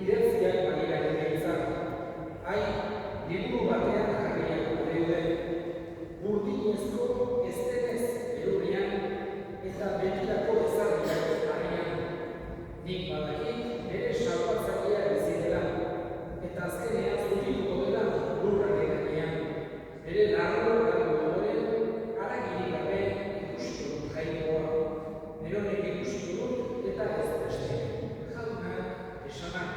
idatziak badira behintzat. Liburu batean jarriak daude, burdinezko estenez erurian eta betirako ezarriak harrian. Nik badakit bere salbatzailea bizi dela, eta azkenean zurituko dela lurraren gainean. Bere larro ondoren, haragirik gabe ikusiko dut jainkoa. Neronek ikusiko dut eta ez beste. Jaunak esanak.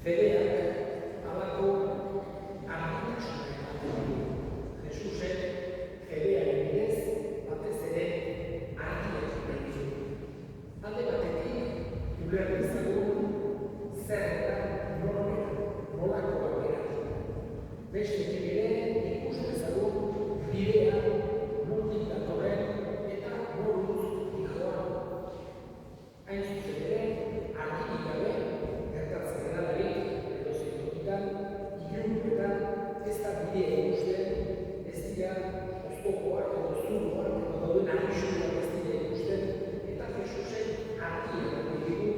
Fedeak halako argitasuna Jesusek fedearen bidez batez ere argiak nahi ditu. Alde batetik uler dezagun zer eta nolakoa bera. Bestetik ere ikus dezagun bidea nondik datorren eta noruz dijoan. Hain zuzen ere argirik gabe gertatzen denalarik ilunetan ez da bidea ikusten, ez dira oztopoak edo zuruak edo dauden argisuak ez dira ikusten, eta Jesusen argia nahi dugu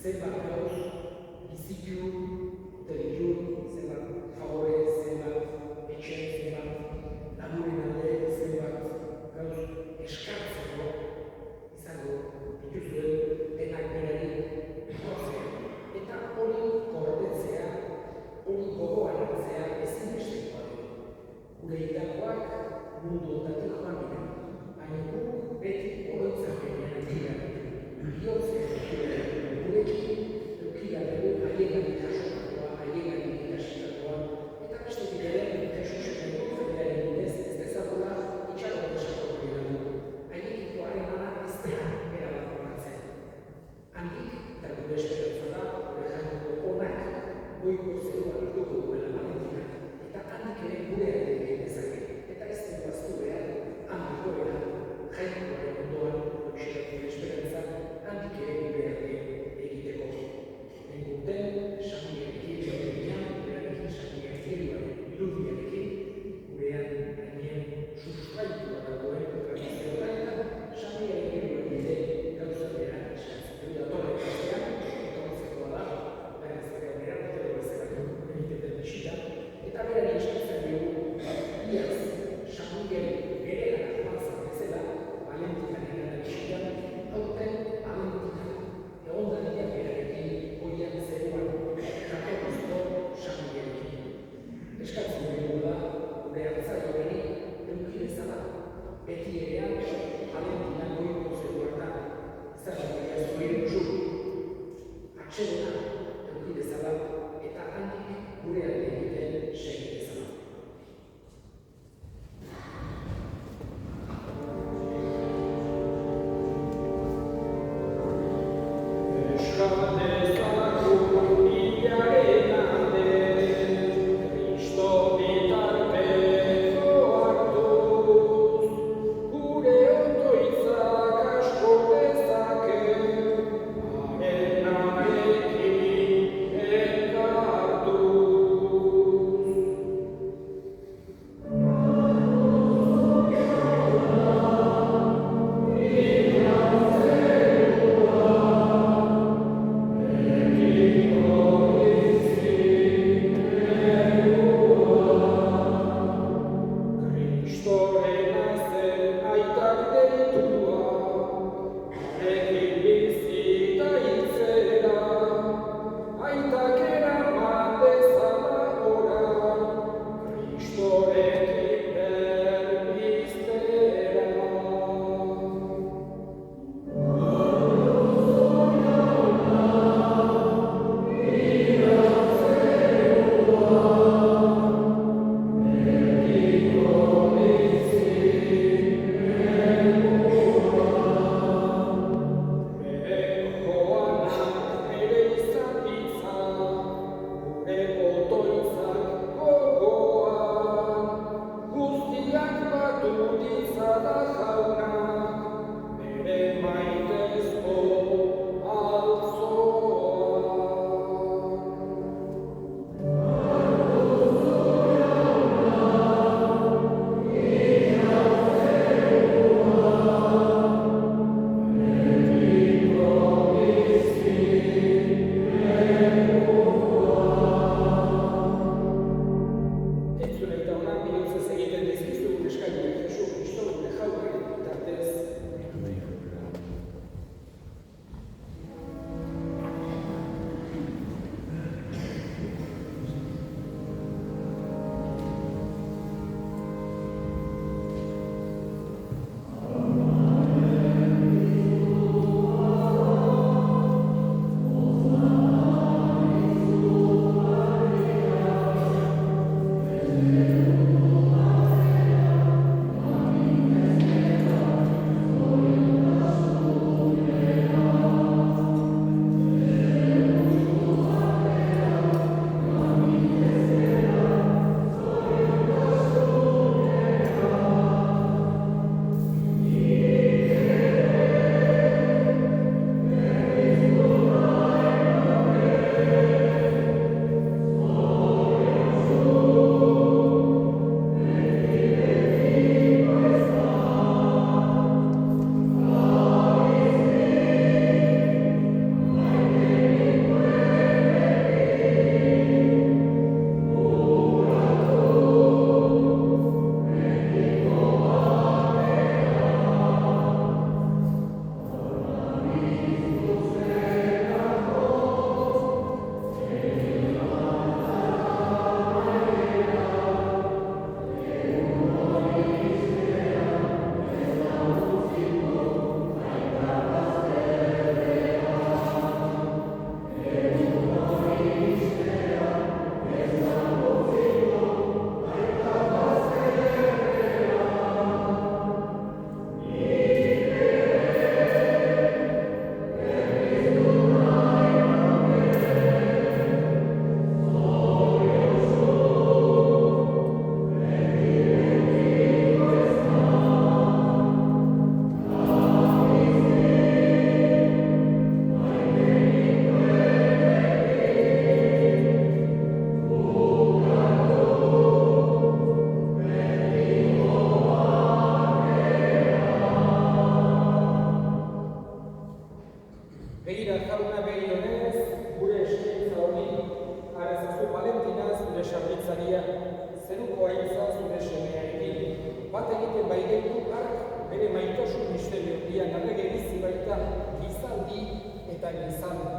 zenbat gauz, bizitu, deritu, zenbat favore, zenbat etxe, zenbat lagunen alde, zenbat gauz eskartzeko izango dituzuen denak berari etortzea. Eta hori gordetzea, hori gogoan hartzea ezinbestekoa dugu. Gure hildakoak mundu ondatik joan dira, baina guk beti oroitzapenean dira. Bihotzean gurekin eukila dugu haiegatik jasotakoa, haiegatik ikasitakoa, eta bestetik ere Jesusen konferenaren bidez ez dezakula itxaron esako dira dugu. Haiekiko harremana ez dela erabat onartzen. Handik, eta gure esperantza da, gure jainko onak goiko zerua ditugu duela Valentina, eta handik ere gure egin dezake. Eta ez dugu aztu behar, handik goera, jainkoaren ondoan, xeratu esperantza, handik ere gure egiteko. Engurten, Samiarekin, gurearekin, Samiarekin, irudiarekin, gurean gainen sustraitua dagoen tradizioa eta Samiarekin ere gauza bera eskatzen. Datorren astean, etortzekoa da, berezeko berartero bezalako egiteten desira, eta berari eskatzen dugu, iaz, Samiaren beregana joan bezala, Valentinaren desira, aurten Valentina, egon dadila berarekin, oian zeruan, jatorrizko Samiarekin. Eskatzen dugu da, gure hartzaioari, eduki bezala, beti erean, Valentina goiko zeruan da, zergatik ez duen zu, atxedena eduki bezala, eta handik gure alde egiten segi bezala. Begira jauna begi honez, gure eskaintza hori, arezazu Valentina zure sarbitzaria, zeruko haitza zure semearekin. Bat egiten baigaitu hark bere maitasun misterio dian arrege bizi baita gizaldi eta gizaldi.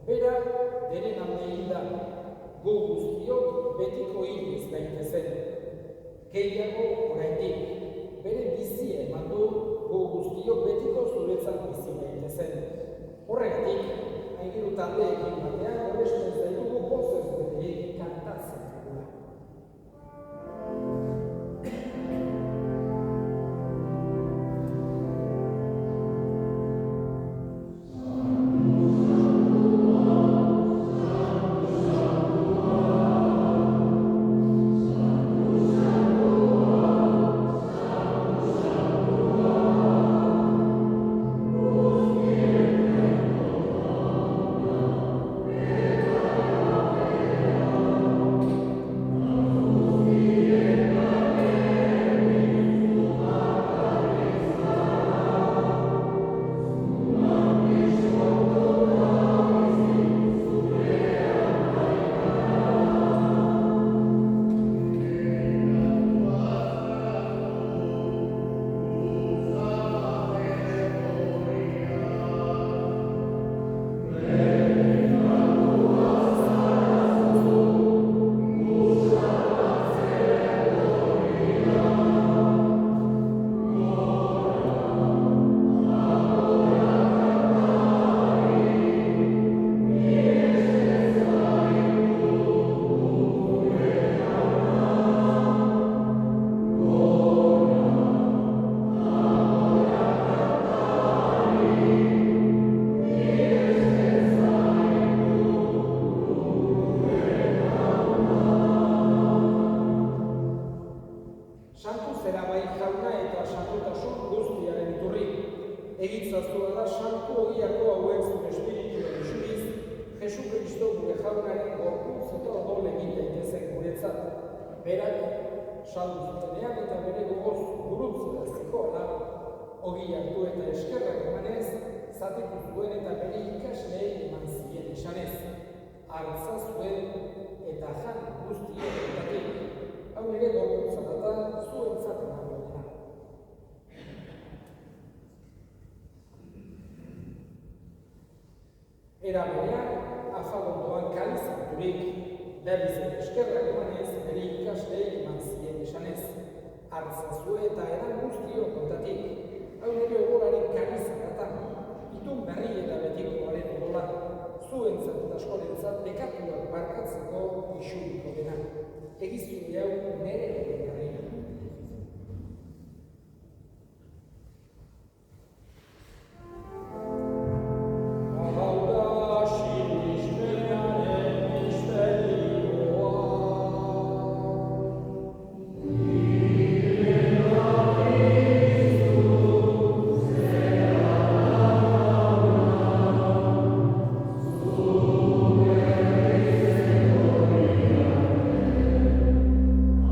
Bera, denen alde hilda, gu guztiok betiko hiliz gaitezen. Gehiago oraindik, bere bizie eman du gu guztiok betiko zuretzat bizi gaitezen. Horregatik, aingeru taldeekin batean, goresten zaitugu pozez beteik kantatzen dugula. Egitzazua da, santu ogiako hauek zure espiritua isuriz, Jesu Kristo gure jaunaren gorputz eta odol egin daitezen guretzat. Berak, saldu zutenean eta bere gogoz gurutzera zikoala, ogi hartu eta eskerrak emanez, zatitu zuen eta bere ikasleei eman zien esanez. Hartza zuen eta jan guztietatik, hau ere gorputzara da zuen zaten hau. Era berean, afalondoan kalizaturik, berriz eskerrak emanez, bere ikasleei eman zien esanez. Hartzazue eta eran guztio kontatik, hau nire ogolaren kalizakatan, itun berri eta betikoaren ogola, zuentzat eta askorentzat bekatuak barkatzeko isuriko dena. Egiztu hau nire egarrena.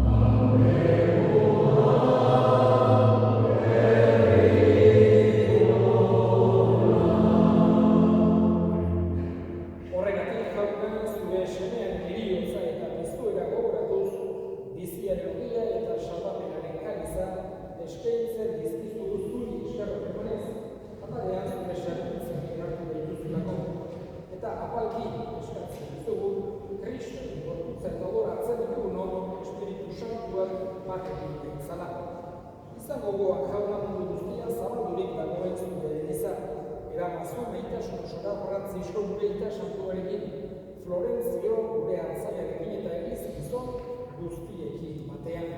Amen. bat egiten zala. Izango goa jauna mundu guztia zabaldurik dagoen zure eliza, eramazu maitasun osora Francisco gure ita santuarekin, Florentzio gure hartzaiarekin eta egiz gizon guztiekin batean.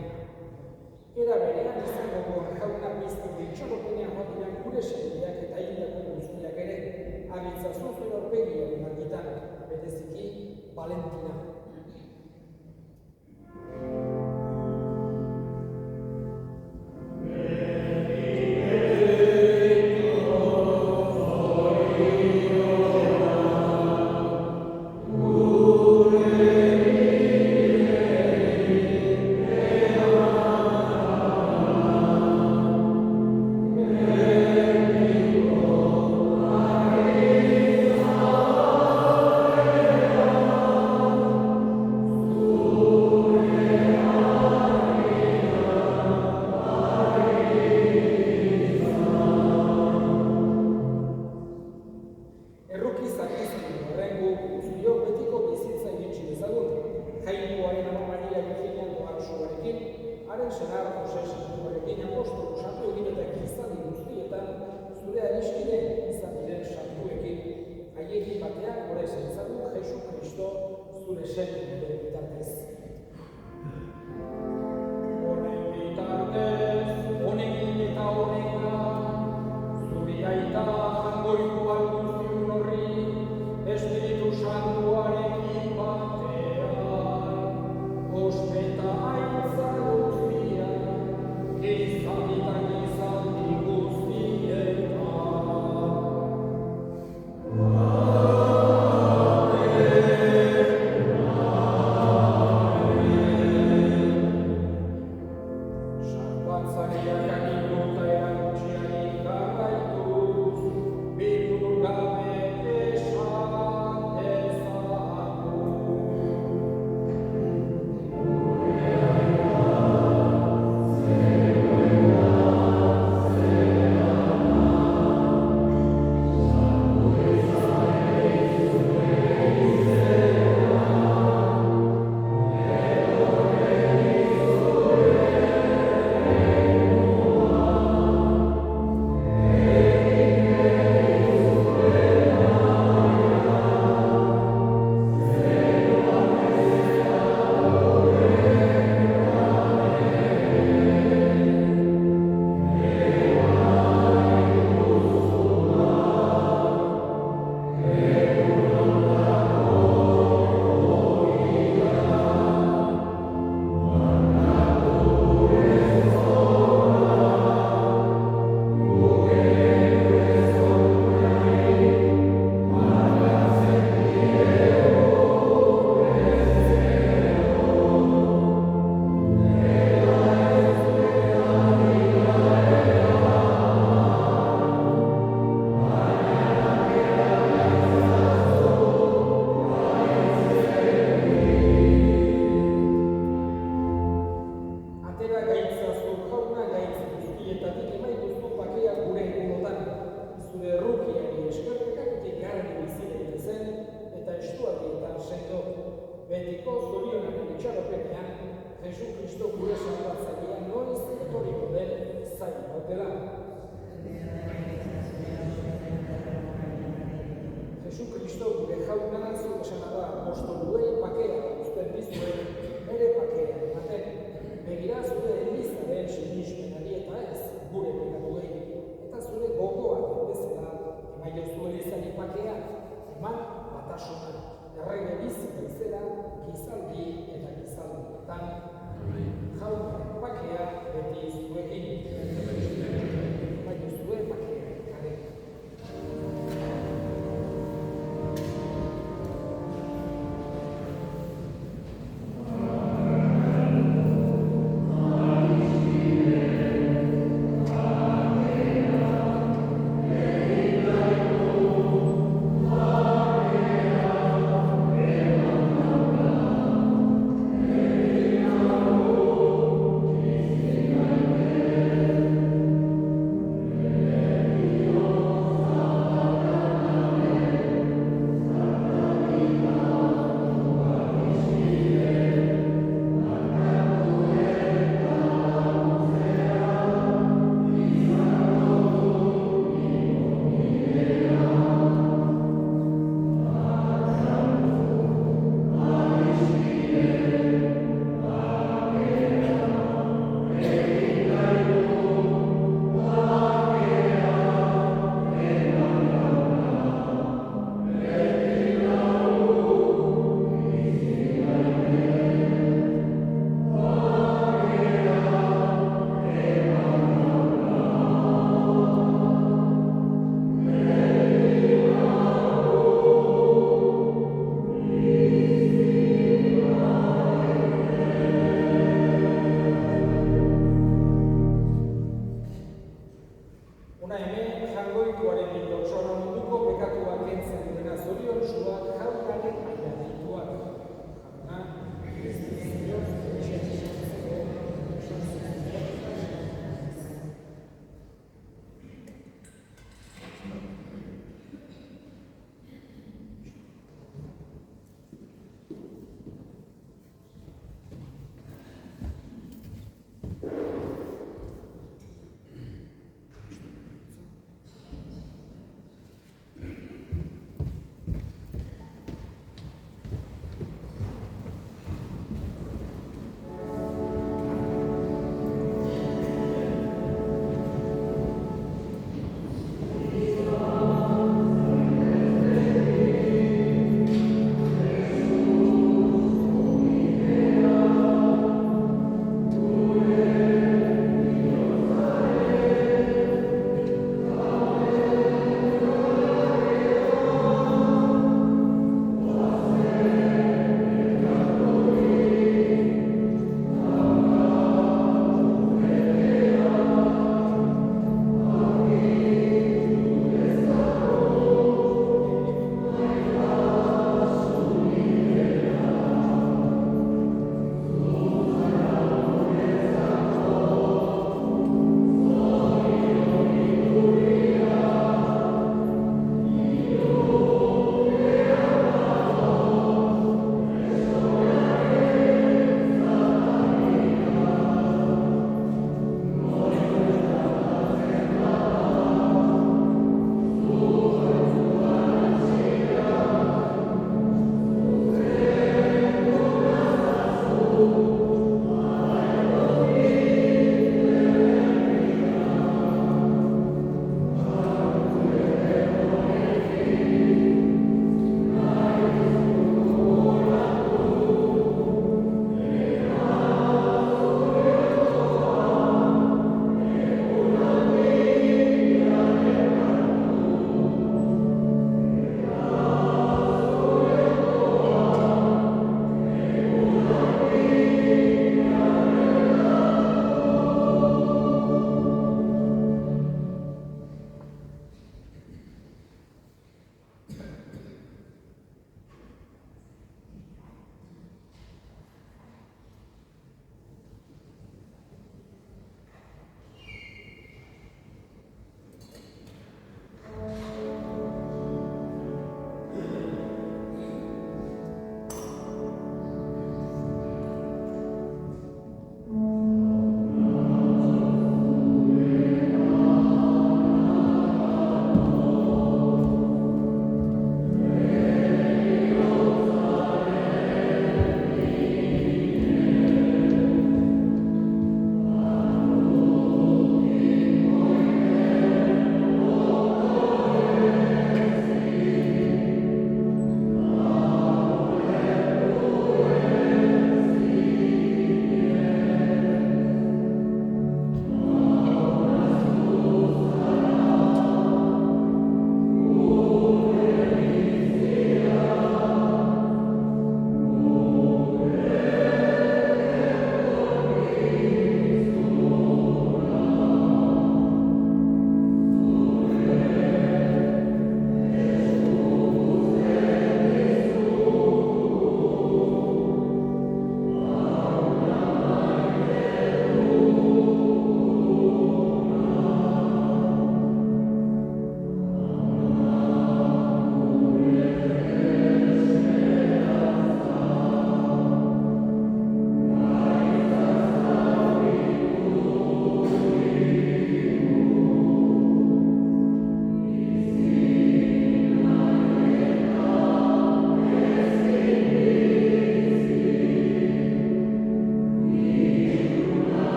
Era berean izango goa jauna biztik itxaropenean batean gure senideak eta hildako guztiak ere, agitzazu zuen aurpegiaren argitan, bereziki Valentina.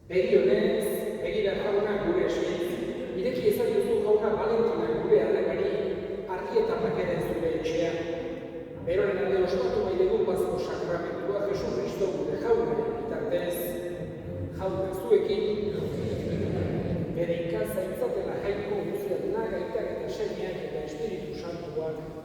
Begionez, begira jauna gure esmitz, ireki ezan duzu jauna Valentina gure alabari, argi eta makeren zure etxea. Beroren alde ospatu bai dugu bazko sakramentua Jesu Kristo gure jaunaren bitartez. Jauna zuekin, bere ikaza itzatela jaiko guztiak nagaitak eta semeak eta Espiritu Santuak